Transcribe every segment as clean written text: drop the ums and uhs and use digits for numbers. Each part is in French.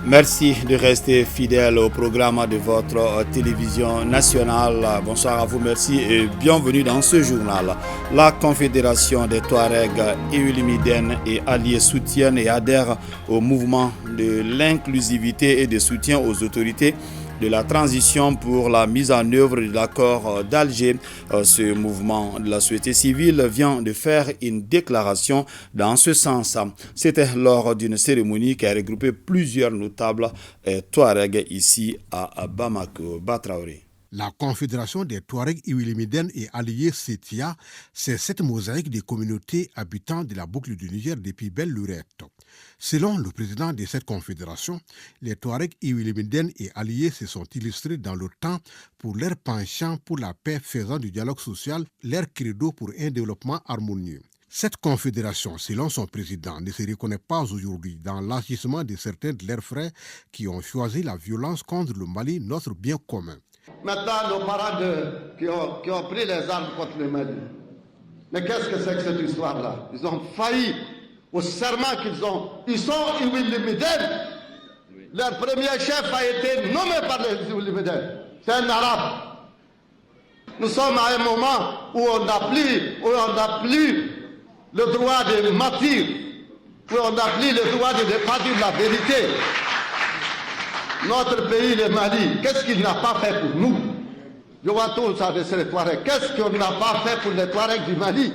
Merci de rester fidèle au programme de votre télévision nationale. Bonsoir à vous, merci et bienvenue dans ce journal. La Confédération des Touaregs Iwilimiden et alliés soutiennent et adhèrent au mouvement de l'inclusivité et de soutien aux autorités de la transition pour la mise en œuvre de l'accord d'Alger. Ce mouvement de la société civile vient de faire une déclaration dans ce sens. C'était lors d'une cérémonie qui a regroupé plusieurs notables Touaregs ici à Bamako. Batraoré. La Confédération des Touaregs Iwilimiden et alliés CETIA, c'est cette mosaïque des communautés habitant de la boucle du Niger depuis belle lurette. Selon le président de cette confédération, les Touaregs Iwilimiden et alliés se sont illustrés dans le temps pour leur penchant pour la paix faisant du dialogue social leur credo pour un développement harmonieux. Cette confédération, selon son président, ne se reconnaît pas aujourd'hui dans l'agissement de certains de leurs frères qui ont choisi la violence contre le Mali, notre bien commun. Maintenant, nos parents qui ont pris les armes contre le Mali. Mais qu'est-ce que c'est que cette histoire-là? Ils ont failli au serment qu'ils ont. Ils sont Iwilimiden. Leur premier chef a été nommé par les Iwilimiden. C'est un arabe. Nous sommes à un moment où on n'a plus le droit de mentir, où on n'a plus le droit de ne pas dire la vérité. Notre pays, le Mali, qu'est-ce qu'il n'a pas fait pour nous? Je vois tout ça de ces Touaregs. Qu'est-ce qu'on n'a pas fait pour les Touaregs du Mali?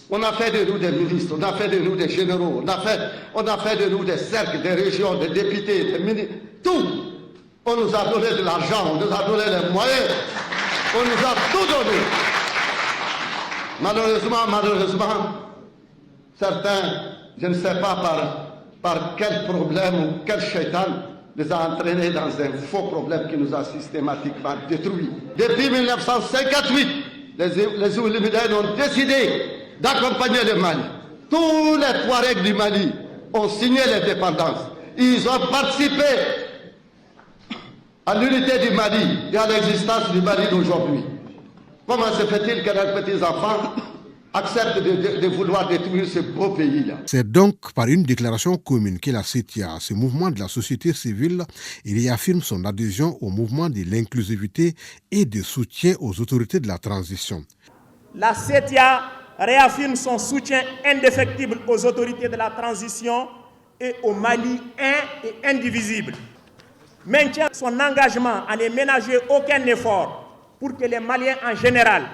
On a fait de nous des ministres, on a fait de nous des généraux, on a fait de nous des cercles, des régions, des députés, des ministres, tout. On nous a donné de l'argent, on nous a donné les moyens, on nous a tout donné. Malheureusement, certains, je ne sais pas par quel problème ou quel shaitan, les a entraînés dans un faux problème qui nous a systématiquement détruits. Depuis 1958, les Iwilimiden ont décidé d'accompagner le Mali. Tous les Touaregs du Mali ont signé l'indépendance. Ils ont participé à l'unité du Mali et à l'existence du Mali d'aujourd'hui. Comment se fait-il que les petits-enfants acceptent de vouloir détruire ce beau pays-là? C'est donc par une déclaration commune que la CETIA, ce mouvement de la société civile, réaffirme son adhésion au mouvement de l'inclusivité et de soutien aux autorités de la transition. La CETIA réaffirme son soutien indéfectible aux autorités de la transition et au Mali un et indivisible. Maintient son engagement à ne ménager aucun effort pour que les Maliens en général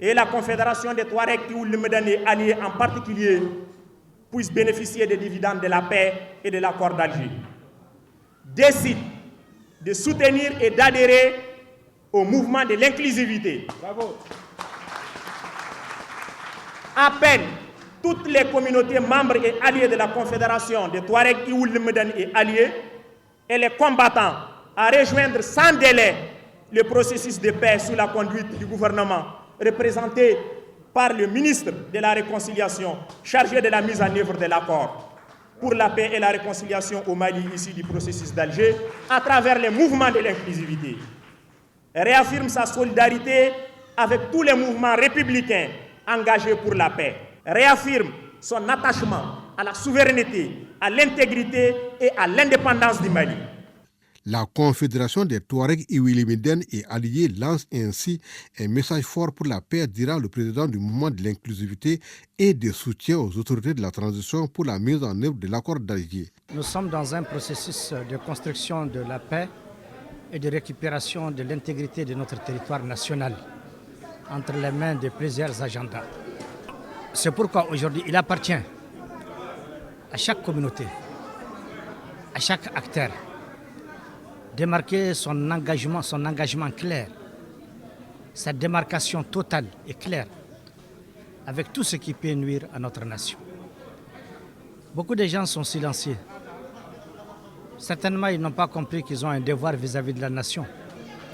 et la Confédération des Touaregs Iwilimiden et alliés en particulier puissent bénéficier des dividendes de la paix et de l'accord d'Alger. Décide de soutenir et d'adhérer au mouvement de l'inclusivité. Bravo. Appelle toutes les communautés membres et alliés de la Confédération des Touaregs Iwilimiden et alliés et les combattants à rejoindre sans délai le processus de paix sous la conduite du gouvernement représenté par le ministre de la Réconciliation chargé de la mise en œuvre de l'accord pour la paix et la réconciliation au Mali issu du processus d'Alger à travers les mouvements de l'inclusivité. Réaffirme sa solidarité avec tous les mouvements républicains engagés pour la paix. Réaffirme son attachement à la souveraineté, à l'intégrité et à l'indépendance du Mali. La Confédération des Touaregs Iwilimiden et alliés lance ainsi un message fort pour la paix, dira le président du mouvement de l'inclusivité et de soutien aux autorités de la transition pour la mise en œuvre de l'accord d'Alger. Nous sommes dans un processus de construction de la paix et de récupération de l'intégrité de notre territoire national entre les mains de plusieurs agendas. C'est pourquoi aujourd'hui il appartient à chaque communauté, à chaque acteur, de marquer son engagement clair, sa démarcation totale et claire avec tout ce qui peut nuire à notre nation. Beaucoup de gens sont silencieux. Certainement, ils n'ont pas compris qu'ils ont un devoir vis-à-vis de la nation.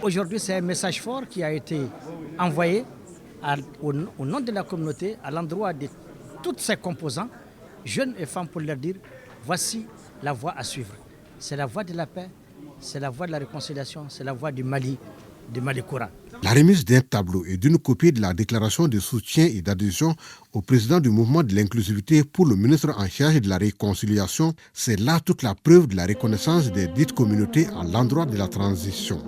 Aujourd'hui, c'est un message fort qui a été envoyé au nom de la communauté, à l'endroit de toutes ses composants, jeunes et femmes, pour leur dire, voici la voie à suivre. C'est la voie de la paix, c'est la voie de la réconciliation, c'est la voie du Mali courant. La remise d'un tableau et d'une copie de la déclaration de soutien et d'adhésion au président du mouvement de l'inclusivité pour le ministre en charge de la réconciliation, c'est là toute la preuve de la reconnaissance des dites communautés à l'endroit de la transition.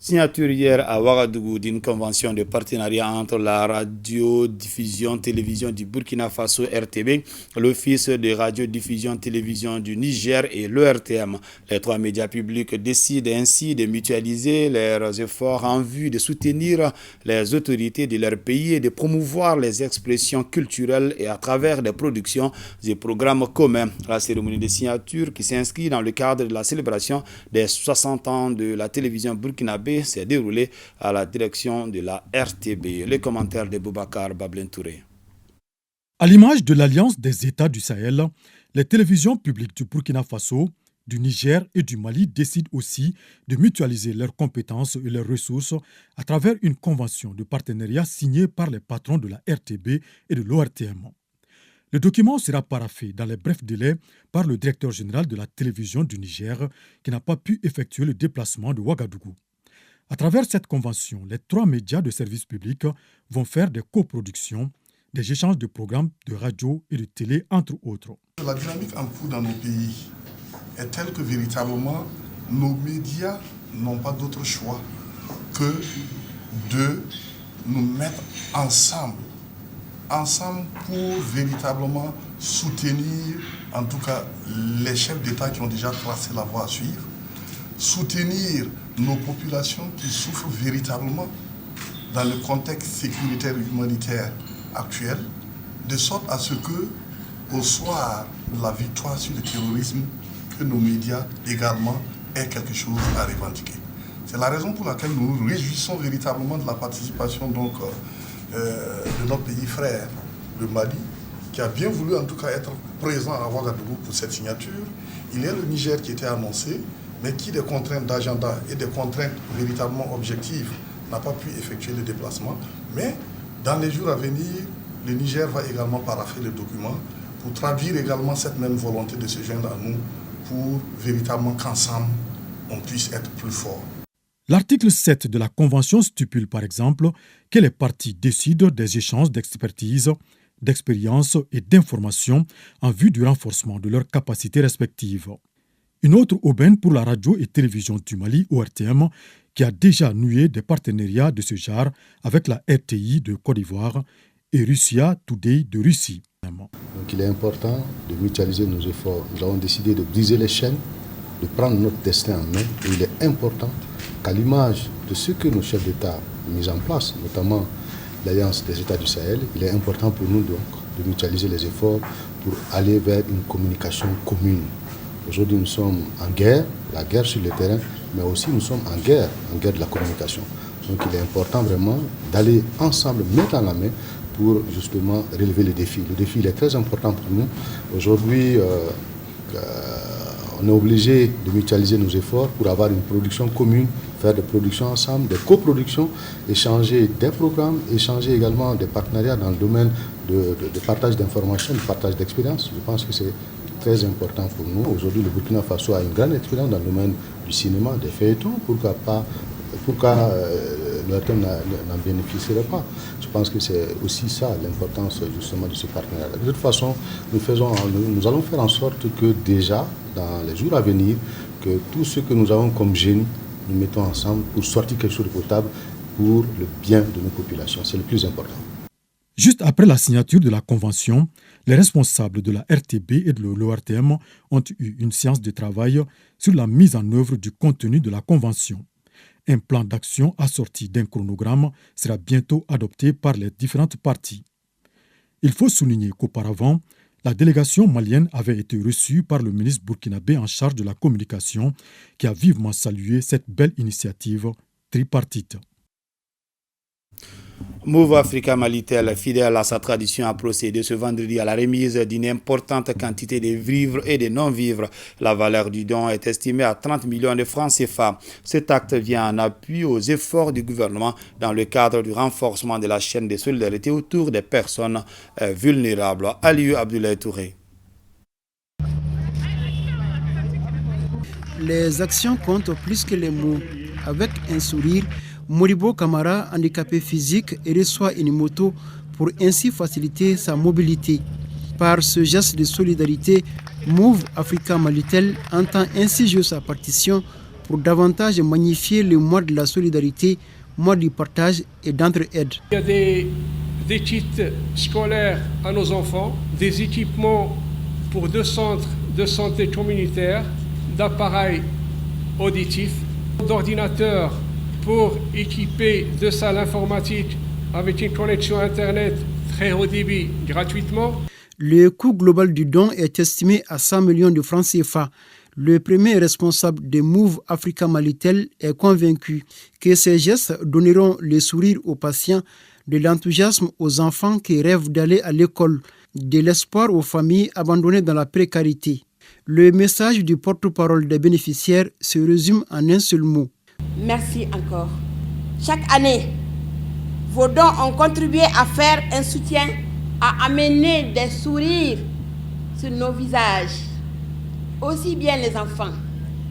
Signature hier à Ouagadougou d'une convention de partenariat entre la radiodiffusion-télévision du Burkina Faso RTB, l'Office de radiodiffusion-télévision du Niger et l'ERTM. Les trois médias publics décident ainsi de mutualiser leurs efforts en vue de soutenir les autorités de leur pays et de promouvoir les expressions culturelles et à travers des productions et programmes communs. La cérémonie de signature qui s'inscrit dans le cadre de la célébration des 60 ans de la télévision burkinabé s'est déroulé à la direction de la RTB. Les commentaires de Boubacar Bablin Touré. À l'image de l'Alliance des États du Sahel, les télévisions publiques du Burkina Faso, du Niger et du Mali décident aussi de mutualiser leurs compétences et leurs ressources à travers une convention de partenariat signée par les patrons de la RTB et de l'ORTM. Le document sera paraphé dans les brefs délais par le directeur général de la télévision du Niger qui n'a pas pu effectuer le déplacement de Ouagadougou. À travers cette convention, les trois médias de service public vont faire des coproductions, des échanges de programmes de radio et de télé, entre autres. La dynamique en cours dans nos pays est telle que véritablement, nos médias n'ont pas d'autre choix que de nous mettre ensemble pour véritablement soutenir, en tout cas, les chefs d'État qui ont déjà tracé la voie à suivre, soutenir nos populations qui souffrent véritablement dans le contexte sécuritaire et humanitaire actuel, de sorte à ce que, au soir de la victoire sur le terrorisme, que nos médias également aient quelque chose à revendiquer. C'est la raison pour laquelle nous nous réjouissons véritablement de la participation de notre pays frère, le Mali, qui a bien voulu en tout cas être présent à Ouagadougou pour cette signature. Il y a le Niger qui était annoncé, mais qui, des contraintes d'agenda et des contraintes véritablement objectives, n'a pas pu effectuer le déplacement. Mais dans les jours à venir, le Niger va également parapher le document pour traduire également cette même volonté de se joindre à nous pour véritablement qu'ensemble, on puisse être plus forts. L'article 7 de la Convention stipule par exemple que les parties décident des échanges d'expertise, d'expérience et d'informations en vue du renforcement de leurs capacités respectives. Une autre aubaine pour la radio et télévision du Mali, ORTM, qui a déjà noué des partenariats de ce genre avec la RTI de Côte d'Ivoire et Russia Today de Russie. Donc il est important de mutualiser nos efforts. Nous avons décidé de briser les chaînes, de prendre notre destin en main. Et il est important qu'à l'image de ce que nos chefs d'État ont mis en place, notamment l'Alliance des États du Sahel, il est important pour nous donc de mutualiser les efforts pour aller vers une communication commune. Aujourd'hui, nous sommes en guerre, la guerre sur le terrain, mais aussi nous sommes en guerre de la communication. Donc il est important vraiment d'aller ensemble, mettre en la main pour justement relever le défi. Le défi il est très important pour nous. Aujourd'hui, on est obligé de mutualiser nos efforts pour avoir une production commune, faire des productions ensemble, des coproductions, échanger des programmes, échanger également des partenariats dans le domaine de partage d'informations, de partage d'expériences. Je pense que c'est très important pour nous. Aujourd'hui, le Burkina Faso a une grande expérience dans le domaine du cinéma, des feuilletons. Pourquoi l'ORTM n'en bénéficierait pas? Je pense que c'est aussi ça l'importance justement de ce partenariat. De toute façon, nous allons faire en sorte que déjà, dans les jours à venir, que tout ce que nous avons comme génie, nous mettons ensemble pour sortir quelque chose de potable pour le bien de nos populations. C'est le plus important. Juste après la signature de la Convention, les responsables de la RTB et de l'ORTM ont eu une séance de travail sur la mise en œuvre du contenu de la Convention. Un plan d'action assorti d'un chronogramme sera bientôt adopté par les différentes parties. Il faut souligner qu'auparavant, la délégation malienne avait été reçue par le ministre burkinabé en charge de la communication qui a vivement salué cette belle initiative tripartite. Move Africa Malitel, fidèle à sa tradition, a procédé ce vendredi à la remise d'une importante quantité de vivres et de non-vivres. La valeur du don est estimée à 30 millions de francs CFA. Cet acte vient en appui aux efforts du gouvernement dans le cadre du renforcement de la chaîne de solidarité autour des personnes vulnérables. Aliou Abdoulaye Touré. les actions comptent plus que les mots. Avec un sourire, Moribo Kamara, handicapé physique, reçoit une moto pour ainsi faciliter sa mobilité. Par ce geste de solidarité, Move Africa Malitel entend ainsi jouer sa partition pour davantage magnifier le mois de la solidarité, mois du partage et d'entraide. Il y a des kits scolaires à nos enfants, des équipements pour 2 centres de santé communautaires, d'appareils auditifs, d'ordinateurs pour équiper 2 salles informatiques avec une connexion Internet très haut débit gratuitement. Le coût global du don est estimé à 100 millions de francs CFA. Le premier responsable de Move Africa Malitel est convaincu que ces gestes donneront le sourire aux patients, de l'enthousiasme aux enfants qui rêvent d'aller à l'école, de l'espoir aux familles abandonnées dans la précarité. Le message du porte-parole des bénéficiaires se résume en un seul mot. Merci encore. Chaque année, vos dons ont contribué à faire un soutien, à amener des sourires sur nos visages, aussi bien les enfants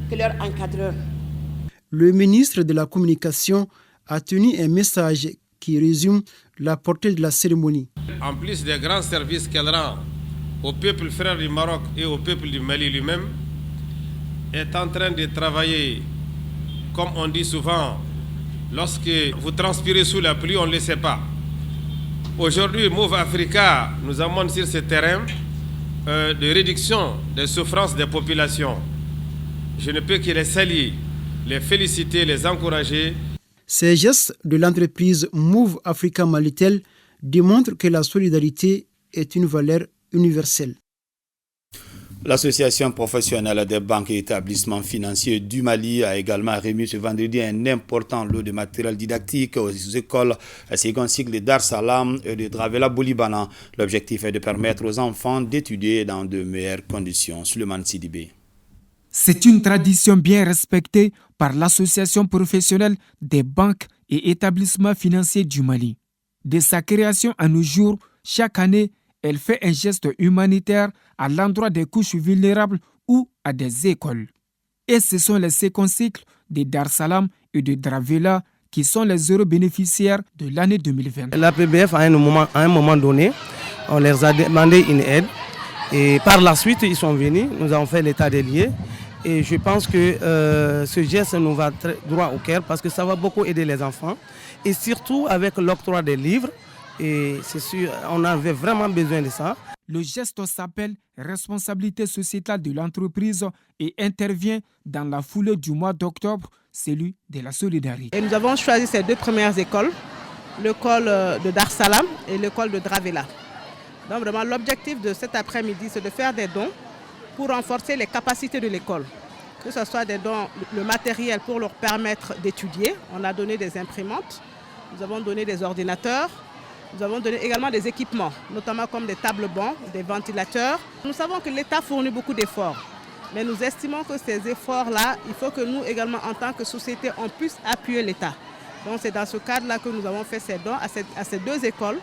que leurs encadreurs. Le ministre de la Communication a tenu un message qui résume la portée de la cérémonie. En plus des grands services qu'elle rend au peuple frère du Maroc et au peuple du Mali lui-même, est en train de travailler, comme on dit souvent, lorsque vous transpirez sous la pluie, on ne le sait pas. Aujourd'hui, Move Africa nous amène sur ce terrain de réduction des souffrances des populations. Je ne peux que les saluer, les féliciter, les encourager. Ces gestes de l'entreprise Move Africa Malitel démontrent que la solidarité est une valeur universelle. L'association professionnelle des banques et établissements financiers du Mali a également remis ce vendredi un important lot de matériel didactique aux écoles second cycle de Dar Salam et de Dravela Boulibana. L'objectif est de permettre aux enfants d'étudier dans de meilleures conditions. Suleiman Sidibé. C'est une tradition bien respectée par l'association professionnelle des banques et établissements financiers du Mali. De sa création à nos jours, chaque année, elle fait un geste humanitaire à l'endroit des couches vulnérables ou à des écoles. Et ce sont les second cycles de Dar Salam et de Dravela qui sont les heureux bénéficiaires de l'année 2020. L'APBF, à un moment donné, on leur a demandé une aide. Et par la suite, ils sont venus, nous avons fait l'état des lieux. Et je pense que ce geste nous va droit au cœur parce que ça va beaucoup aider les enfants. Et surtout avec l'octroi des livres. Et c'est sûr, on avait vraiment besoin de ça. Le geste s'appelle responsabilité sociétale de l'entreprise et intervient dans la foulée du mois d'octobre, celui de la solidarité. Et nous avons choisi ces 2 premières écoles, l'école de Dar Salam et l'école de Dravela. Donc vraiment l'objectif de cet après-midi, c'est de faire des dons pour renforcer les capacités de l'école. Que ce soit des dons, le matériel pour leur permettre d'étudier. On a donné des imprimantes, nous avons donné des ordinateurs. Nous avons donné également des équipements, notamment comme des tables-bancs, des ventilateurs. Nous savons que l'État fournit beaucoup d'efforts, mais nous estimons que ces efforts-là, il faut que nous également, en tant que société, on puisse appuyer l'État. Donc c'est dans ce cadre-là que nous avons fait ces dons à ces 2 écoles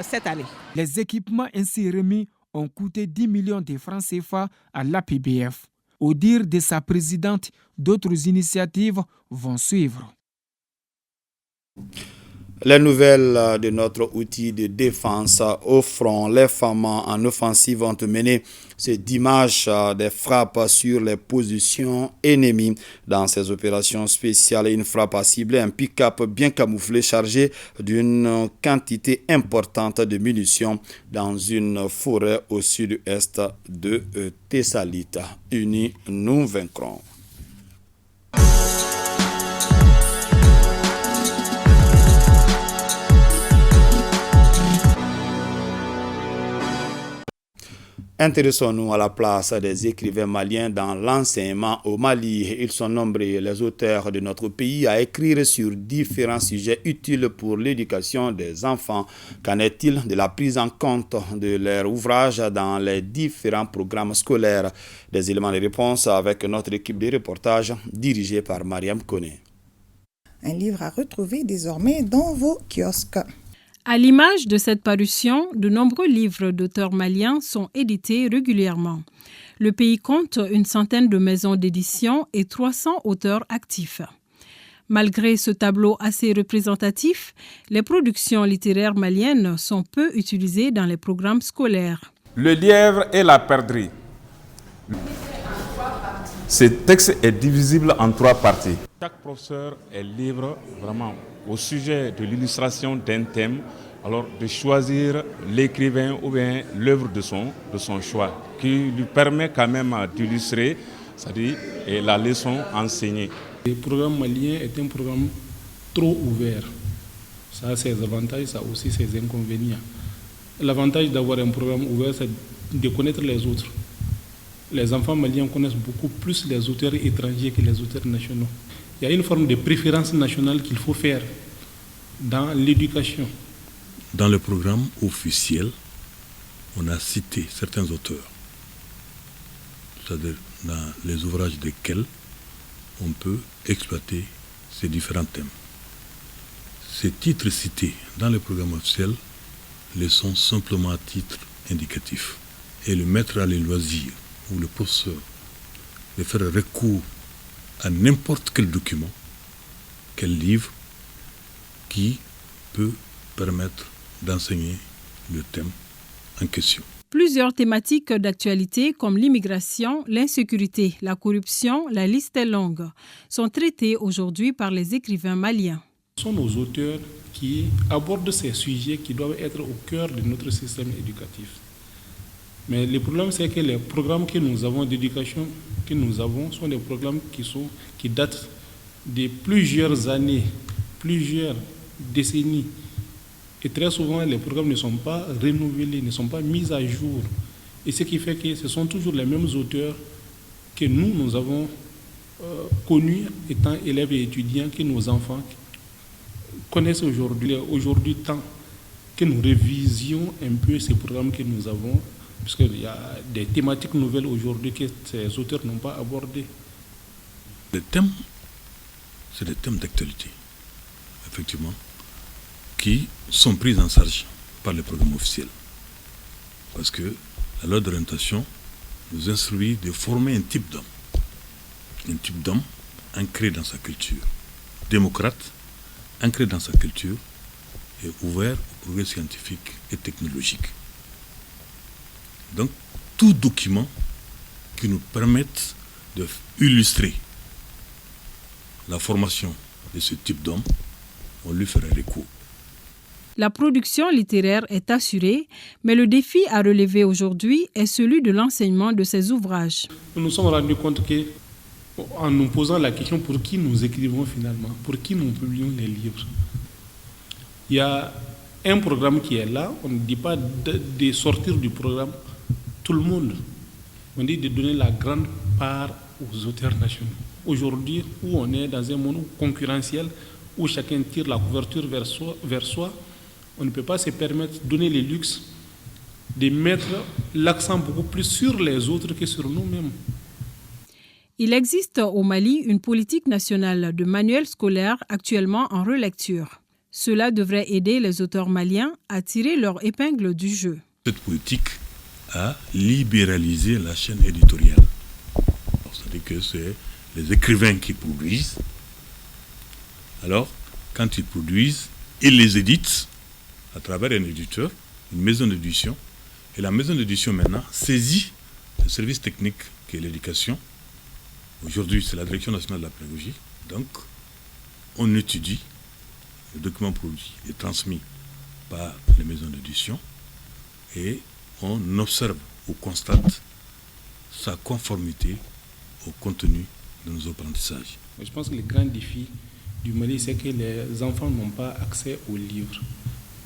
cette année. Les équipements ainsi remis ont coûté 10 millions de francs CFA à l'APBF. Au dire de sa présidente, d'autres initiatives vont suivre. Les nouvelles de notre outil de défense au front, les femmes en offensive ont mené ce dimanche des frappes sur les positions ennemies. Dans ces opérations spéciales, une frappe a ciblé un pick-up bien camouflé chargé d'une quantité importante de munitions dans une forêt au sud-est de Thessalite. Unis, nous vaincrons. Intéressons-nous à la place des écrivains maliens dans l'enseignement au Mali. Ils sont nombreux, les auteurs de notre pays, à écrire sur différents sujets utiles pour l'éducation des enfants. Qu'en est-il de la prise en compte de leurs ouvrages dans les différents programmes scolaires? Des éléments de réponse avec notre équipe de reportage dirigée par Mariam Koné. Un livre à retrouver désormais dans vos kiosques. À l'image de cette parution, de nombreux livres d'auteurs maliens sont édités régulièrement. Le pays compte une centaine de maisons d'édition et 300 auteurs actifs. Malgré ce tableau assez représentatif, les productions littéraires maliennes sont peu utilisées dans les programmes scolaires. Le lièvre et la perdrix. Ce texte est divisible en 3 parties. Chaque professeur est libre vraiment au sujet de l'illustration d'un thème, alors de choisir l'écrivain ou bien l'œuvre de son choix, qui lui permet quand même d'illustrer, c'est-à-dire la leçon enseignée. Le programme malien est un programme trop ouvert. Ça a ses avantages, ça a aussi ses inconvénients. L'avantage d'avoir un programme ouvert, c'est de connaître les autres. Les enfants maliens connaissent beaucoup plus les auteurs étrangers que les auteurs nationaux. Il y a une forme de préférence nationale qu'il faut faire dans l'éducation. Dans le programme officiel, on a cité certains auteurs, c'est-à-dire dans les ouvrages desquels on peut exploiter ces différents thèmes. Ces titres cités dans le programme officiel le sont simplement à titre indicatif. Et le maître a le loisir ou le professeur de faire recours à n'importe quel document, quel livre qui peut permettre d'enseigner le thème en question. Plusieurs thématiques d'actualité comme l'immigration, l'insécurité, la corruption, la liste est longue, sont traitées aujourd'hui par les écrivains maliens. Ce sont nos auteurs qui abordent ces sujets qui doivent être au cœur de notre système éducatif. Mais le problème, c'est que les programmes que nous avons d'éducation, sont des programmes qui datent de plusieurs années, plusieurs décennies. Et très souvent, les programmes ne sont pas renouvelés, ne sont pas mis à jour. Et ce qui fait que ce sont toujours les mêmes auteurs que nous avons connus étant élèves et étudiants, que nos enfants connaissent aujourd'hui. Aujourd'hui, tant que nous révisions un peu ces programmes que nous avons, puisqu'il y a des thématiques nouvelles aujourd'hui que ces auteurs n'ont pas abordées. Les thèmes, c'est des thèmes d'actualité, effectivement, qui sont pris en charge par le programme officiel. Parce que la loi d'orientation nous instruit de former un type d'homme. Un type d'homme ancré dans sa culture, démocrate, ancré dans sa culture et ouvert au progrès scientifique et technologique. Donc, tout document qui nous permette d'illustrer la formation de ce type d'homme, on lui fera recours. La production littéraire est assurée, mais le défi à relever aujourd'hui est celui de l'enseignement de ces ouvrages. Nous nous sommes rendus compte qu'en nous posant la question pour qui nous écrivons finalement, pour qui nous publions les livres, il y a un programme qui est là, on ne dit pas de sortir du programme tout le monde, on dit de donner la grande part aux auteurs nationaux. Aujourd'hui, où on est dans un monde concurrentiel, où chacun tire la couverture vers soi, on ne peut pas se permettre de donner le luxe de mettre l'accent beaucoup plus sur les autres que sur nous-mêmes. Il existe au Mali une politique nationale de manuels scolaires actuellement en relecture. Cela devrait aider les auteurs maliens à tirer leur épingle du jeu. Cette politique a libéralisé la chaîne éditoriale. C'est-à-dire que c'est les écrivains qui produisent. Alors, quand ils produisent, ils les éditent à travers un éditeur, une maison d'édition. Et la maison d'édition maintenant saisit le service technique qui est l'éducation. Aujourd'hui, c'est la Direction nationale de la pédagogie. Donc, on étudie le document produit et transmis par les maisons d'édition et on observe ou constate sa conformité au contenu de nos apprentissages. Je pense que le grand défi du Mali, c'est que les enfants n'ont pas accès aux livres.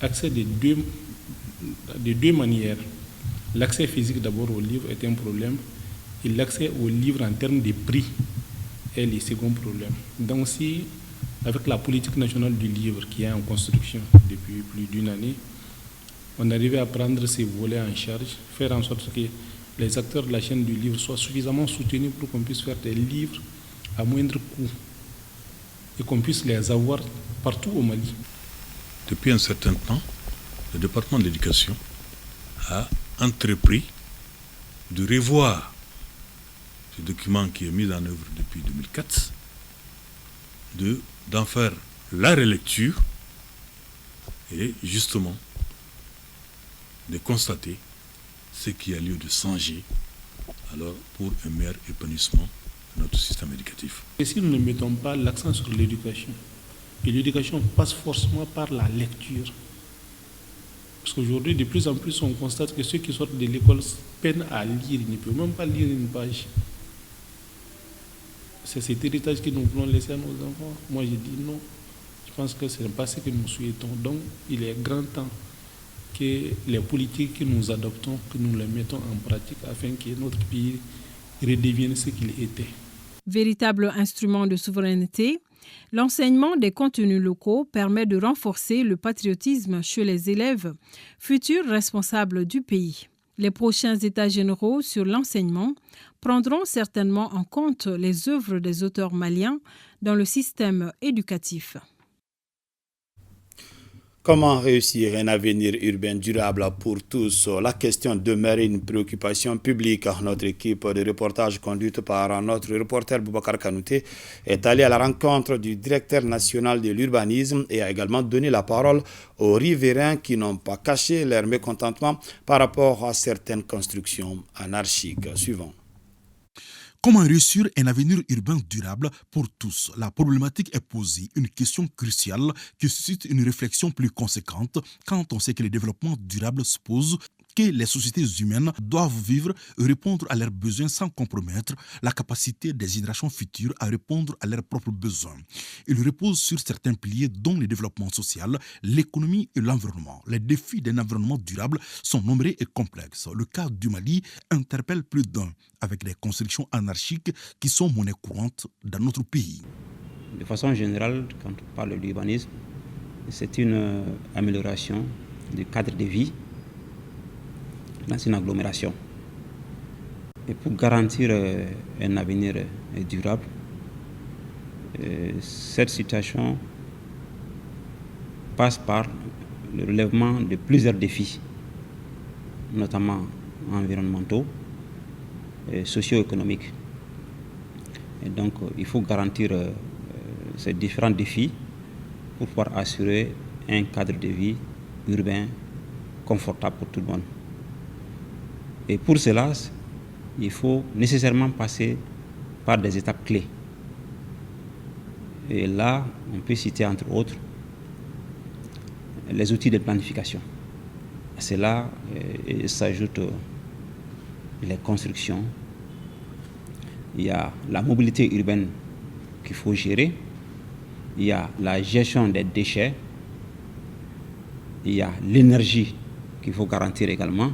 Accès de deux manières. L'accès physique d'abord aux livres est un problème et l'accès aux livres en termes de prix est le second problème. Donc si, avec la politique nationale du livre qui est en construction depuis plus d'une année, on arrivait à prendre ces volets en charge, faire en sorte que les acteurs de la chaîne du livre soient suffisamment soutenus pour qu'on puisse faire des livres à moindre coût et qu'on puisse les avoir partout au Mali. Depuis un certain temps, le département de l'éducation a entrepris de revoir ce document qui est mis en œuvre depuis 2004, d'en faire la relecture et justement de constater ce qui a lieu de changer alors pour un meilleur épanouissement de notre système éducatif. Et si nous ne mettons pas l'accent sur l'éducation, et l'éducation passe forcément par la lecture, parce qu'aujourd'hui, de plus en plus, on constate que ceux qui sortent de l'école peinent à lire, ils ne peuvent même pas lire une page. C'est cet héritage que nous voulons laisser à nos enfants. Moi, je dis non. Je pense que ce n'est pas ce que nous souhaitons. Donc, il est grand temps que les politiques que nous adoptons, que nous les mettons en pratique afin que notre pays redevienne ce qu'il était. Véritable instrument de souveraineté, l'enseignement des contenus locaux permet de renforcer le patriotisme chez les élèves, futurs responsables du pays. Les prochains États généraux sur l'enseignement prendront certainement en compte les œuvres des auteurs maliens dans le système éducatif. Comment réussir un avenir urbain durable pour tous? La question demeure une préoccupation publique. Notre équipe de reportage conduite par notre reporter Boubacar Kanouté est allée à la rencontre du directeur national de l'urbanisme et a également donné la parole aux riverains qui n'ont pas caché leur mécontentement par rapport à certaines constructions anarchiques. Suivant. Comment réussir un avenir urbain durable pour tous? La problématique est posée, une question cruciale qui suscite une réflexion plus conséquente quand on sait que le développement durable suppose que les sociétés humaines doivent vivre et répondre à leurs besoins sans compromettre la capacité des générations futures à répondre à leurs propres besoins. Il repose sur certains piliers dont le développement social, l'économie et l'environnement. Les défis d'un environnement durable sont nombreux et complexes. Le cas du Mali interpelle plus d'un, avec des constructions anarchiques qui sont monnaie courante dans notre pays. De façon générale, quand on parle de l'urbanisme, c'est une amélioration du cadre de vie dans une agglomération. Et pour garantir un avenir durable, cette situation passe par le relèvement de plusieurs défis, notamment environnementaux et socio-économiques. Et donc, il faut garantir ces différents défis pour pouvoir assurer un cadre de vie urbain confortable pour tout le monde. Et pour cela, il faut nécessairement passer par des étapes clés. Et là, on peut citer entre autres les outils de planification. À cela s'ajoutent les constructions. Il y a la mobilité urbaine qu'il faut gérer. Il y a la gestion des déchets. Il y a l'énergie qu'il faut garantir également.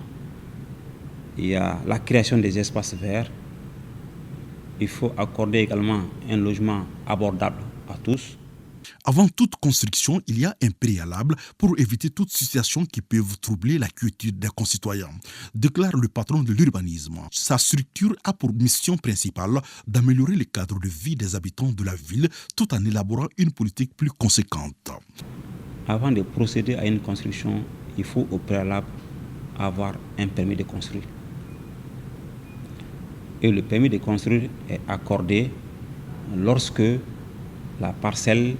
Il y a la création des espaces verts. Il faut accorder également un logement abordable à tous. Avant toute construction, il y a un préalable pour éviter toute situation qui peut troubler la quiétude des concitoyens, déclare le patron de l'urbanisme. Sa structure a pour mission principale d'améliorer le cadre de vie des habitants de la ville tout en élaborant une politique plus conséquente. Avant de procéder à une construction, il faut au préalable avoir un permis de construire. Et le permis de construire est accordé lorsque la parcelle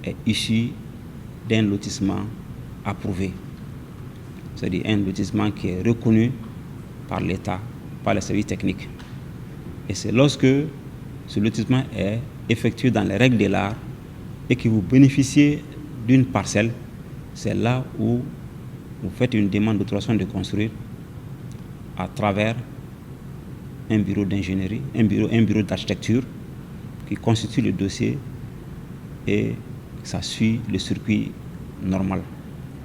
est issue d'un lotissement approuvé. C'est-à-dire un lotissement qui est reconnu par l'État, par les services techniques. Et c'est lorsque ce lotissement est effectué dans les règles de l'art et que vous bénéficiez d'une parcelle, c'est là où vous faites une demande d'autorisation de construire à travers un bureau d'ingénierie, un bureau d'architecture qui constitue le dossier et ça suit le circuit normal.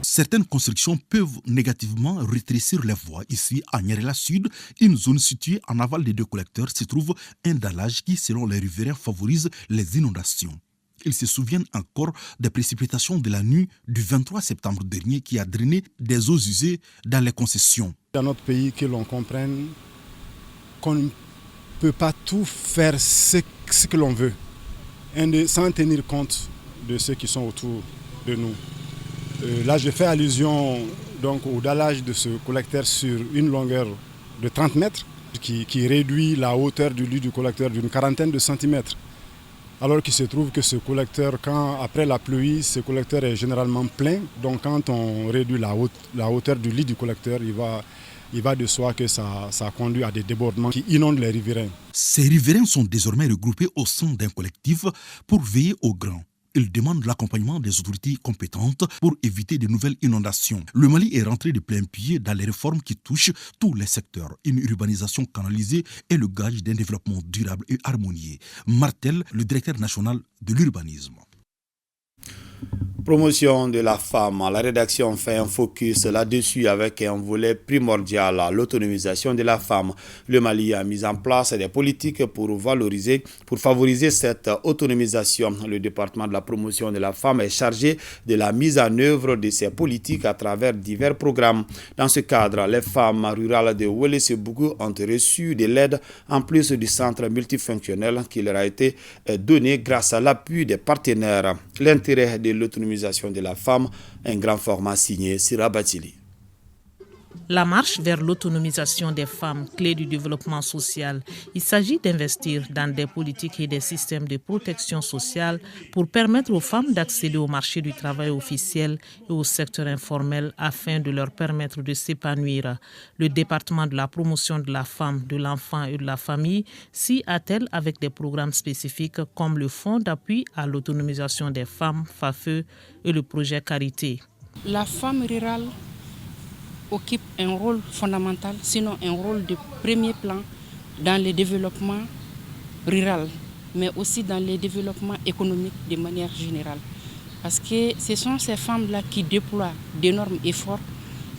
Certaines constructions peuvent négativement rétrécir les voies. Ici, à Nyerela Sud, une zone située en aval des deux collecteurs, se trouve un dallage qui, selon les riverains, favorise les inondations. Ils se souviennent encore des précipitations de la nuit du 23 septembre dernier qui a drainé des eaux usées dans les concessions. Dans notre pays, que l'on comprenne qu'on ne peut pas tout faire ce que l'on veut, sans tenir compte de ceux qui sont autour de nous. Là, je fais allusion donc, au dallage de ce collecteur sur une longueur de 30 mètres. qui réduit la hauteur du lit du collecteur d'une quarantaine de centimètres. Alors qu'il se trouve que ce collecteur, après la pluie, ce collecteur est généralement plein. Donc quand on réduit la hauteur du lit du collecteur, il va de soi que ça conduit à des débordements qui inondent les riverains. Ces riverains sont désormais regroupés au sein d'un collectif pour veiller aux grands. Ils demandent l'accompagnement des autorités compétentes pour éviter de nouvelles inondations. Le Mali est rentré de plein pied dans les réformes qui touchent tous les secteurs. Une urbanisation canalisée est le gage d'un développement durable et harmonieux, martèle le directeur national de l'urbanisme. Promotion de la femme. La rédaction fait un focus là-dessus avec un volet primordial, l'autonomisation de la femme. Le Mali a mis en place des politiques pour favoriser cette autonomisation. Le département de la promotion de la femme est chargé de la mise en œuvre de ces politiques à travers divers programmes. Dans ce cadre, les femmes rurales de Ouelessebougou ont reçu de l'aide en plus du centre multifonctionnel qui leur a été donné grâce à l'appui des partenaires. L'intérêt de l'autonomisation de la femme, un grand format signé Sira Batili. La marche vers l'autonomisation des femmes, clé du développement social. Il s'agit d'investir dans des politiques et des systèmes de protection sociale pour permettre aux femmes d'accéder au marché du travail officiel et au secteur informel afin de leur permettre de s'épanouir. Le département de la promotion de la femme, de l'enfant et de la famille s'y attelle avec des programmes spécifiques comme le Fonds d'appui à l'autonomisation des femmes, FAFE, et le projet Carité. La femme rurale occupe un rôle fondamental, sinon un rôle de premier plan dans le développement rural, mais aussi dans le développement économique de manière générale. Parce que ce sont ces femmes-là qui déploient d'énormes efforts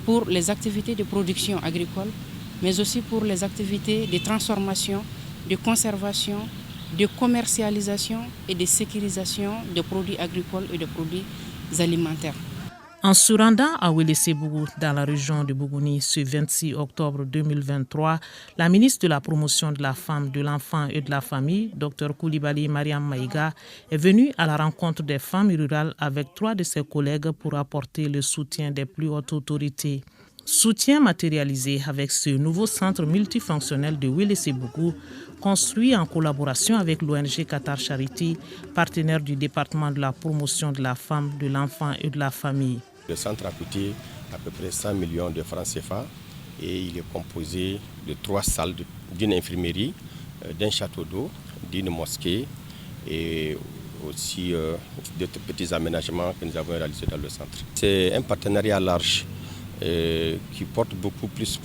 pour les activités de production agricole, mais aussi pour les activités de transformation, de conservation, de commercialisation et de sécurisation des produits agricoles et des produits alimentaires. En se rendant à Ouelessebougou, dans la région de Bougouni, ce 26 octobre 2023, la ministre de la Promotion de la Femme, de l'Enfant et de la Famille, Dr Koulibaly Mariam Maïga, est venue à la rencontre des femmes rurales avec 3 de ses collègues pour apporter le soutien des plus hautes autorités. Soutien matérialisé avec ce nouveau centre multifonctionnel de Ouelessebougou, construit en collaboration avec l'ONG Qatar Charity, partenaire du département de la promotion de la femme, de l'enfant et de la famille. Le centre a coûté à peu près 100 millions de francs CFA et il est composé de 3 salles, d'une infirmerie, d'un château d'eau, d'une mosquée et aussi d'autres petits aménagements que nous avons réalisés dans le centre. C'est un partenariat large qui porte beaucoup plus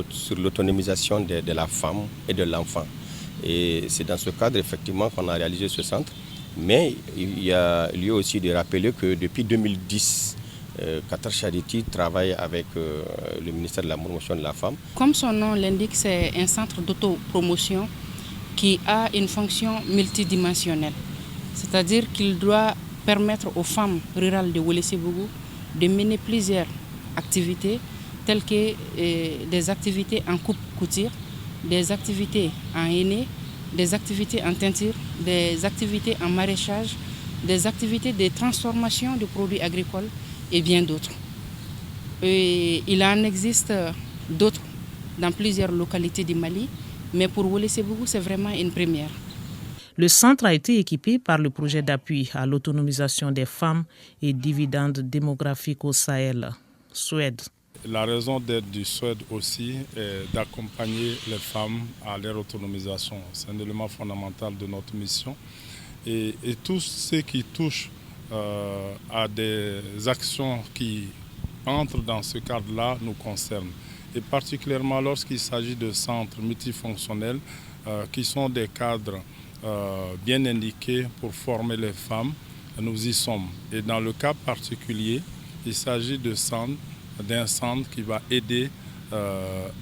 sur l'autonomisation de la femme et de l'enfant. Et c'est dans ce cadre effectivement qu'on a réalisé ce centre. Mais il y a lieu aussi de rappeler que depuis 2010, Qatar Charity travaille avec le ministère de la Promotion de la Femme. Comme son nom l'indique, c'est un centre d'autopromotion qui a une fonction multidimensionnelle. C'est-à-dire qu'il doit permettre aux femmes rurales de Ouelessebougou de mener plusieurs activités telles que des activités en coupe-couture, des activités en henné, des activités en teinture, des activités en maraîchage, des activités de transformation de produits agricoles et bien d'autres. Il en existe d'autres dans plusieurs localités du Mali, mais pour Ouelessebougou, c'est vraiment une première. Le centre a été équipé par le projet d'appui à l'autonomisation des femmes et dividendes démographiques au Sahel, Suède. La raison d'être du Suède aussi est d'accompagner les femmes à leur autonomisation. C'est un élément fondamental de notre mission. Et tout ce qui touche à des actions qui entrent dans ce cadre-là nous concerne. Et particulièrement lorsqu'il s'agit de centres multifonctionnels qui sont des cadres bien indiqués pour former les femmes, nous y sommes. Et dans le cas particulier, il s'agit d'un centre qui va aider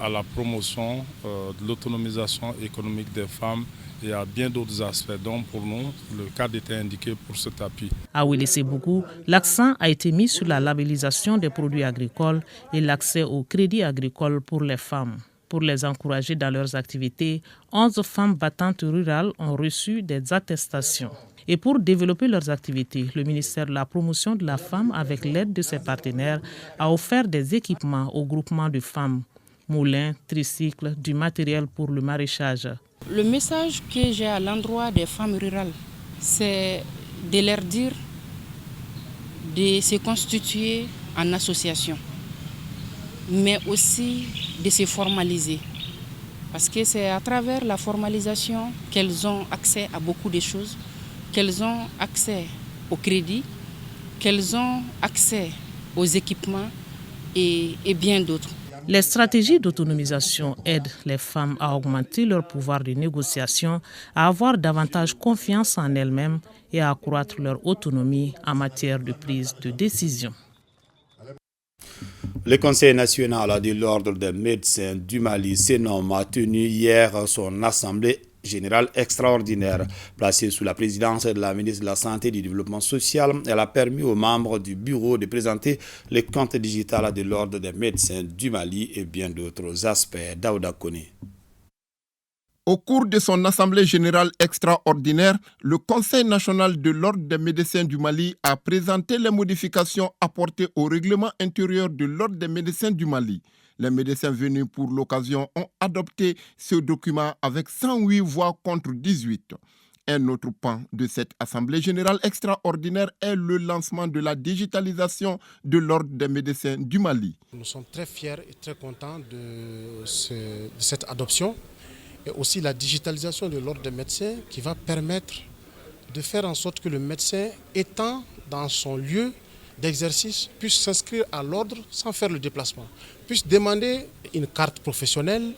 à la promotion de l'autonomisation économique des femmes et à bien d'autres aspects. Donc pour nous, le cadre était indiqué pour cet appui. À Ouelessebougou, l'accent a été mis sur la labellisation des produits agricoles et l'accès au crédit agricole pour les femmes. Pour les encourager dans leurs activités, 11 femmes battantes rurales ont reçu des attestations. Et pour développer leurs activités, le ministère de la Promotion de la Femme, avec l'aide de ses partenaires, a offert des équipements aux groupements de femmes. moulins, tricycles, du matériel pour le maraîchage. Le message que j'ai à l'endroit des femmes rurales, c'est de leur dire de se constituer en association, mais aussi de se formaliser. Parce que c'est à travers la formalisation qu'elles ont accès à beaucoup de choses, qu'elles ont accès au crédit, qu'elles ont accès aux équipements et bien d'autres. Les stratégies d'autonomisation aident les femmes à augmenter leur pouvoir de négociation, à avoir davantage confiance en elles-mêmes et à accroître leur autonomie en matière de prise de décision. Le Conseil national de l'Ordre des médecins du Mali, CNOM, a tenu hier son assemblée générale extraordinaire. Placée sous la présidence de la ministre de la Santé et du Développement social, elle a permis aux membres du bureau de présenter le compte digital de l'Ordre des médecins du Mali et bien d'autres aspects. Daouda Kone. Au cours de son assemblée générale extraordinaire, le Conseil national de l'Ordre des médecins du Mali a présenté les modifications apportées au règlement intérieur de l'Ordre des médecins du Mali. Les médecins venus pour l'occasion ont adopté ce document avec 108 voix contre 18. Un autre pan de cette assemblée générale extraordinaire est le lancement de la digitalisation de l'Ordre des médecins du Mali. Nous sommes très fiers et très contents de cette adoption. Et aussi la digitalisation de l'ordre des médecins qui va permettre de faire en sorte que le médecin, étant dans son lieu d'exercice, puisse s'inscrire à l'ordre sans faire le déplacement, puisse demander une carte professionnelle,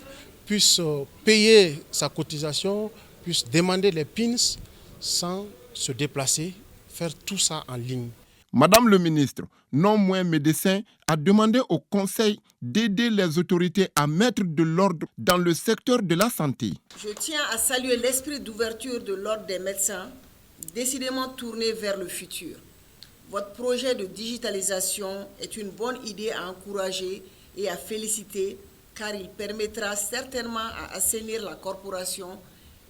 puisse payer sa cotisation, puisse demander les PINS sans se déplacer, faire tout ça en ligne. Madame le ministre, non moins médecin, a demandé au Conseil d'aider les autorités à mettre de l'ordre dans le secteur de la santé. Je tiens à saluer l'esprit d'ouverture de l'Ordre des médecins, décidément tourné vers le futur. Votre projet de digitalisation est une bonne idée à encourager et à féliciter, car il permettra certainement à assainir la corporation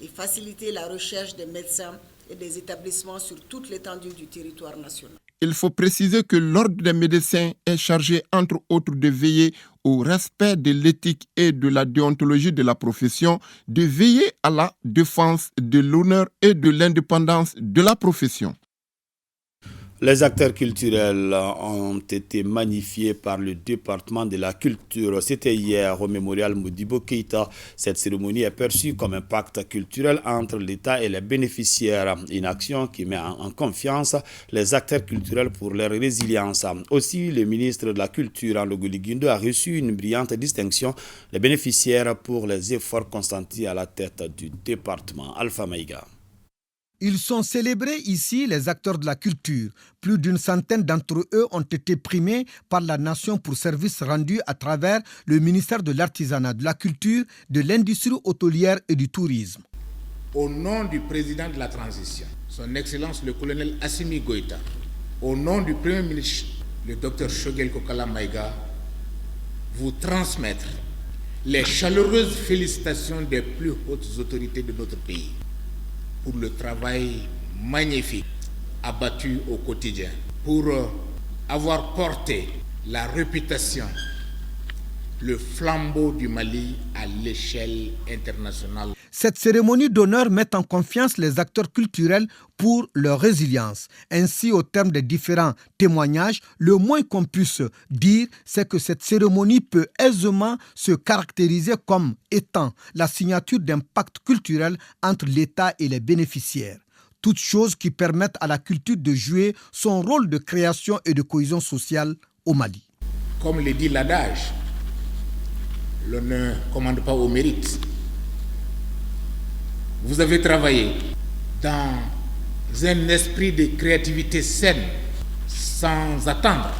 et faciliter la recherche des médecins et des établissements sur toute l'étendue du territoire national. Il faut préciser que l'Ordre des médecins est chargé, entre autres, de veiller au respect de l'éthique et de la déontologie de la profession, de veiller à la défense de l'honneur et de l'indépendance de la profession. Les acteurs culturels ont été magnifiés par le département de la culture. C'était hier au mémorial Modibo Keïta. Cette cérémonie est perçue comme un pacte culturel entre l'État et les bénéficiaires. Une action qui met en confiance les acteurs culturels pour leur résilience. Aussi, le ministre de la Culture, Logoli Guindo, a reçu une brillante distinction. Les bénéficiaires pour les efforts consentis à la tête du département. Alpha Maïga. Ils sont célébrés ici, les acteurs de la culture. Plus d'une centaine d'entre eux ont été primés par la nation pour services rendus à travers le ministère de l'Artisanat, de la Culture, de l'Industrie hôtelière et du Tourisme. Au nom du président de la transition, son Excellence le colonel Assimi Goïta, au nom du Premier ministre, le Dr Shogel Kokala Maïga, vous transmettre les chaleureuses félicitations des plus hautes autorités de notre pays pour le travail magnifique abattu au quotidien, pour avoir porté la réputation, le flambeau du Mali à l'échelle internationale. Cette cérémonie d'honneur met en confiance les acteurs culturels pour leur résilience. Ainsi, au terme des différents témoignages, le moins qu'on puisse dire, c'est que cette cérémonie peut aisément se caractériser comme étant la signature d'un pacte culturel entre l'État et les bénéficiaires. Toutes choses qui permettent à la culture de jouer son rôle de création et de cohésion sociale au Mali. Comme le dit l'adage, l'on ne commande pas au mérite. Vous avez travaillé dans un esprit de créativité saine, sans attendre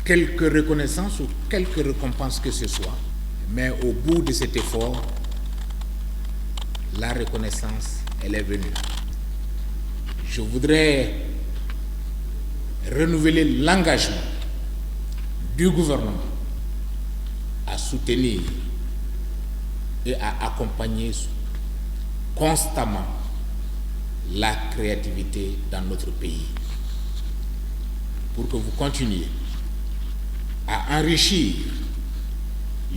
quelque reconnaissance ou quelque récompense que ce soit. Mais au bout de cet effort, la reconnaissance, elle est venue. Je voudrais renouveler l'engagement du gouvernement à soutenir et à accompagner constamment la créativité dans notre pays, pour que vous continuiez à enrichir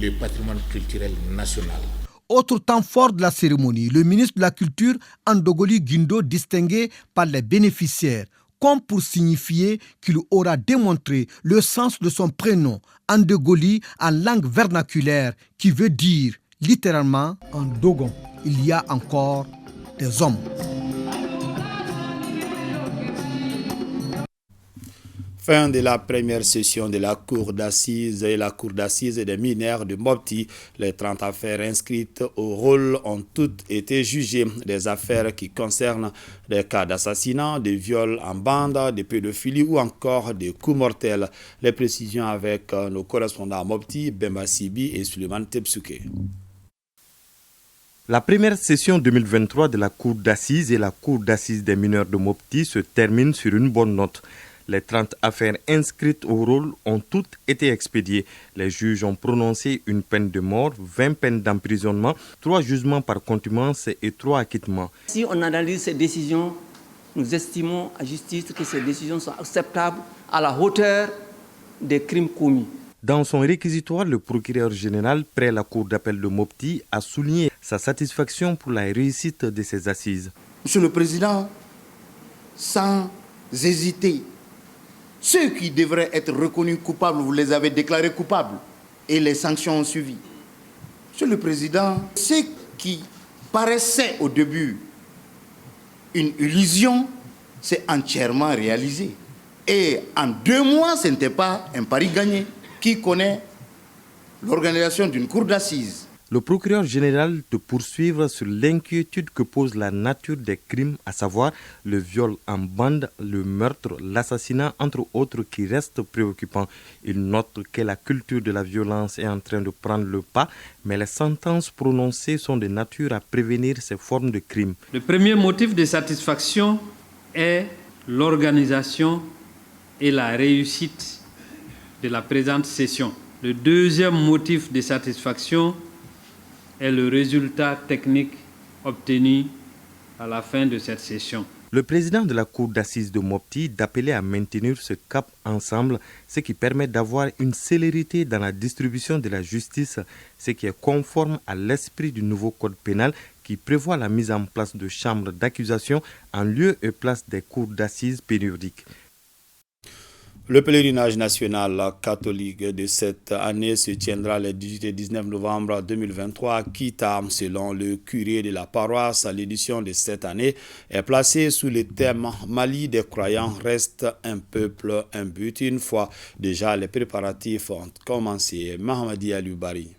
le patrimoine culturel national. Autre temps fort de la cérémonie, le ministre de la Culture, Andogoli Guindo, distingué par les bénéficiaires, comme pour signifier qu'il aura démontré le sens de son prénom, Andogoli, en langue vernaculaire, qui veut dire littéralement en Dogon, il y a encore des hommes. Fin de la première session de la Cour d'assises et la Cour d'assises des mineurs de Mopti. Les 30 affaires inscrites au rôle ont toutes été jugées. Des affaires qui concernent des cas d'assassinat, de viols en bande, de pédophilie ou encore de coups mortels. Les précisions avec nos correspondants à Mopti, Bemba Sibi et Suleiman Tebsouke. La première session 2023 de la Cour d'assises et la Cour d'assises des mineurs de Mopti se termine sur une bonne note. Les 30 affaires inscrites au rôle ont toutes été expédiées. Les juges ont prononcé une peine de mort, 20 peines d'emprisonnement, 3 jugements par contumace et 3 acquittements. Si on analyse ces décisions, nous estimons à justice que ces décisions sont acceptables à la hauteur des crimes commis. Dans son réquisitoire, le procureur général près la Cour d'appel de Mopti a souligné sa satisfaction pour la réussite de ces assises. Monsieur le Président, sans hésiter, ceux qui devraient être reconnus coupables, vous les avez déclarés coupables et les sanctions ont suivi. Monsieur le Président, ce qui paraissait au début une illusion, c'est entièrement réalisé. Et en 2 mois, ce n'était pas un pari gagné. Qui connaît l'organisation d'une cour d'assises? Le procureur général de poursuivre sur l'inquiétude que pose la nature des crimes, à savoir le viol en bande, le meurtre, l'assassinat, entre autres, qui restent préoccupants. Il note que la culture de la violence est en train de prendre le pas, mais les sentences prononcées sont de nature à prévenir ces formes de crimes. Le premier motif de satisfaction est l'organisation et la réussite de la présente session. Le deuxième motif de satisfaction est le résultat technique obtenu à la fin de cette session. Le président de la Cour d'assises de Mopti d'appeler à maintenir ce cap ensemble, ce qui permet d'avoir une célérité dans la distribution de la justice, ce qui est conforme à l'esprit du nouveau code pénal qui prévoit la mise en place de chambres d'accusation en lieu et place des cours d'assises périodiques. Le pèlerinage national catholique de cette année se tiendra le 18 et 19 novembre 2023 à Kita. Selon le curé de la paroisse, l'édition de cette année est placée sous le thème « Mali des croyants reste un peuple, un but ». Une fois déjà les préparatifs ont commencé. Mahamadi Alioubari.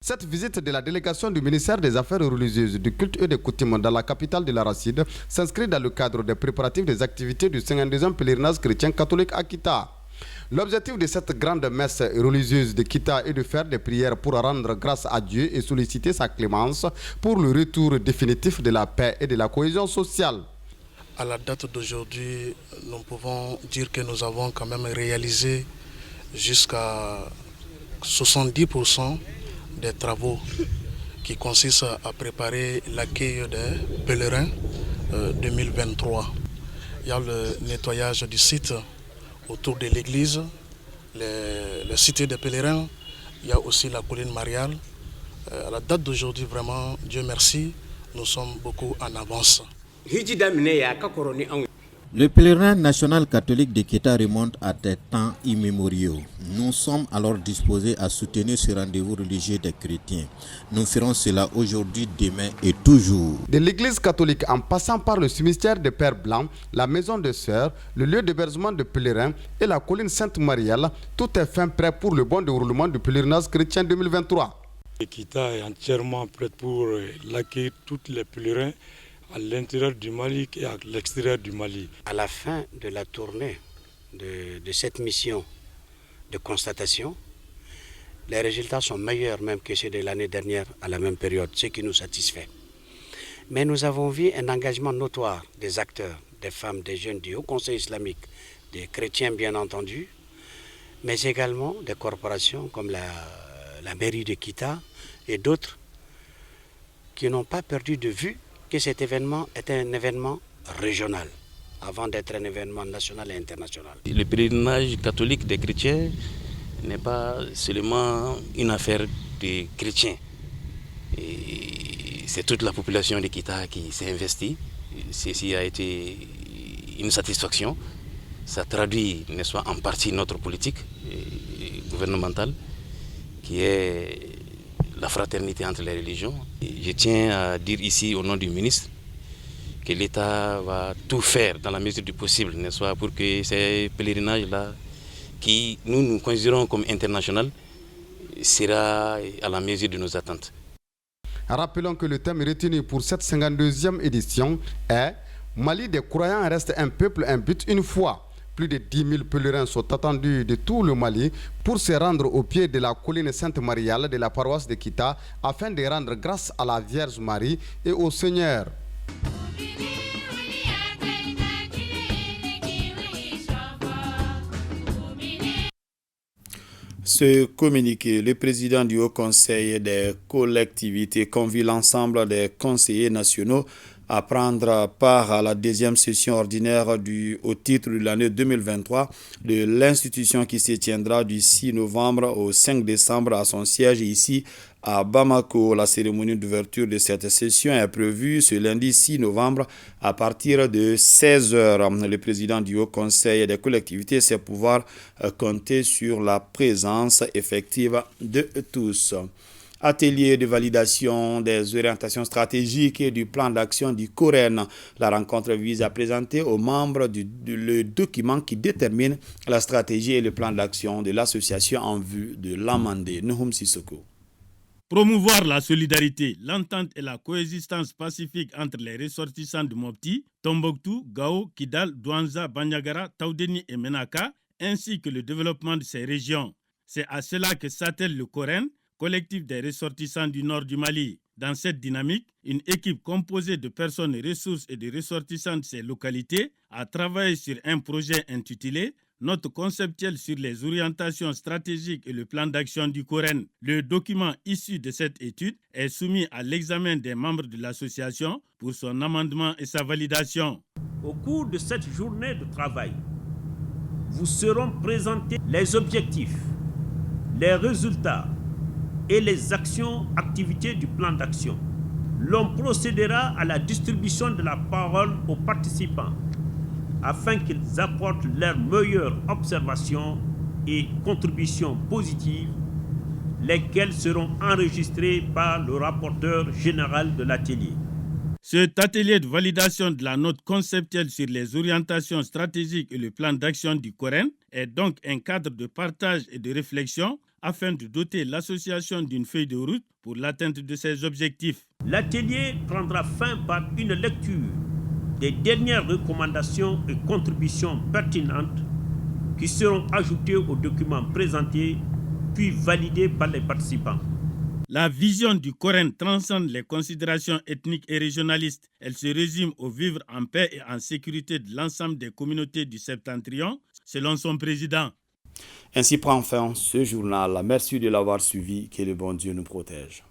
Cette visite de la délégation du ministère des Affaires religieuses, du culte et des coutumes dans la capitale de l'Arachide s'inscrit dans le cadre des préparatifs des activités du 52e pèlerinage chrétien catholique à Kita. L'objectif de cette grande messe religieuse de Kita est de faire des prières pour rendre grâce à Dieu et solliciter sa clémence pour le retour définitif de la paix et de la cohésion sociale. À la date d'aujourd'hui, nous pouvons dire que nous avons quand même réalisé jusqu'à 70% des travaux qui consistent à préparer l'accueil des pèlerins 2023. Il y a le nettoyage du site autour de l'église, les cités des pèlerins, il y a aussi la colline mariale. À la date d'aujourd'hui, vraiment, Dieu merci, nous sommes beaucoup en avance. Le pèlerinage national catholique de Kita remonte à des temps immémoriaux. Nous sommes alors disposés à soutenir ce rendez-vous religieux des chrétiens. Nous ferons cela aujourd'hui, demain et toujours. De l'église catholique en passant par le cimetière des Pères Blancs, la maison de sœurs, le lieu d'hébergement de pèlerins et la colline Sainte-Marielle, tout est fin prêt pour le bon déroulement du pèlerinage chrétien 2023. Kita est entièrement prête pour l'accueillir tous les pèlerins à l'intérieur du Mali et à l'extérieur du Mali. À la fin de la tournée de cette mission de constatation, les résultats sont meilleurs même que ceux de l'année dernière à la même période, ce qui nous satisfait. Mais nous avons vu un engagement notoire des acteurs, des femmes, des jeunes du Haut Conseil islamique, des chrétiens bien entendu, mais également des corporations comme la mairie de Kita et d'autres qui n'ont pas perdu de vue que cet événement est un événement régional, avant d'être un événement national et international. Le pèlerinage catholique des chrétiens n'est pas seulement une affaire de chrétiens. Et c'est toute la population de Kita qui s'est investie. Ceci a été une satisfaction. Ça traduit, n'est-ce pas, en partie notre politique gouvernementale, qui est la fraternité entre les religions. Et je tiens à dire ici, au nom du ministre, que l'État va tout faire dans la mesure du possible, n'est-ce pas, pour que ces pèlerinages-là, qui nous considérons comme international, sera à la mesure de nos attentes. Rappelons que le thème retenu pour cette 52e édition est « Mali des croyants reste un peuple, un but, une foi ». Plus de 10 000 pèlerins sont attendus de tout le Mali pour se rendre au pied de la colline Sainte-Mariale de la paroisse de Kita afin de rendre grâce à la Vierge Marie et au Seigneur. Ce communiqué, le président du Haut Conseil des collectivités convie l'ensemble des conseillers nationaux à prendre part à la deuxième session ordinaire au titre de l'année 2023 de l'institution qui se tiendra du 6 novembre au 5 décembre à son siège ici à Bamako. La cérémonie d'ouverture de cette session est prévue ce lundi 6 novembre à partir de 16h. Le président du Haut Conseil des collectivités sait pouvoir compter sur la présence effective de tous. Atelier de validation des orientations stratégiques et du plan d'action du COREN. La rencontre vise à présenter aux membres le document qui détermine la stratégie et le plan d'action de l'association en vue de l'amender. Nuhum Sissoko. Promouvoir la solidarité, l'entente et la coexistence pacifique entre les ressortissants de Mopti, Tombouctou, Gao, Kidal, Douanza, Banyagara, Taoudeni et Menaka, ainsi que le développement de ces régions. C'est à cela que s'attelle le COREN, collectif des ressortissants du nord du Mali. Dans cette dynamique, une équipe composée de personnes ressources et de ressortissants de ces localités a travaillé sur un projet intitulé « Note conceptuelle sur les orientations stratégiques et le plan d'action du COREN ». Le document issu de cette étude est soumis à l'examen des membres de l'association pour son amendement et sa validation. Au cours de cette journée de travail, vous seront présentés les objectifs, les résultats et les activités du plan d'action. L'on procédera à la distribution de la parole aux participants afin qu'ils apportent leurs meilleures observations et contributions positives, lesquelles seront enregistrées par le rapporteur général de l'atelier. Cet atelier de validation de la note conceptuelle sur les orientations stratégiques et le plan d'action du COREN est donc un cadre de partage et de réflexion afin de doter l'association d'une feuille de route pour l'atteinte de ses objectifs. L'atelier prendra fin par une lecture des dernières recommandations et contributions pertinentes qui seront ajoutées aux documents présentés puis validés par les participants. La vision du COREN transcende les considérations ethniques et régionalistes. Elle se résume au vivre en paix et en sécurité de l'ensemble des communautés du Septentrion, selon son président. Ainsi prend fin ce journal. Merci de l'avoir suivi. Que le bon Dieu nous protège.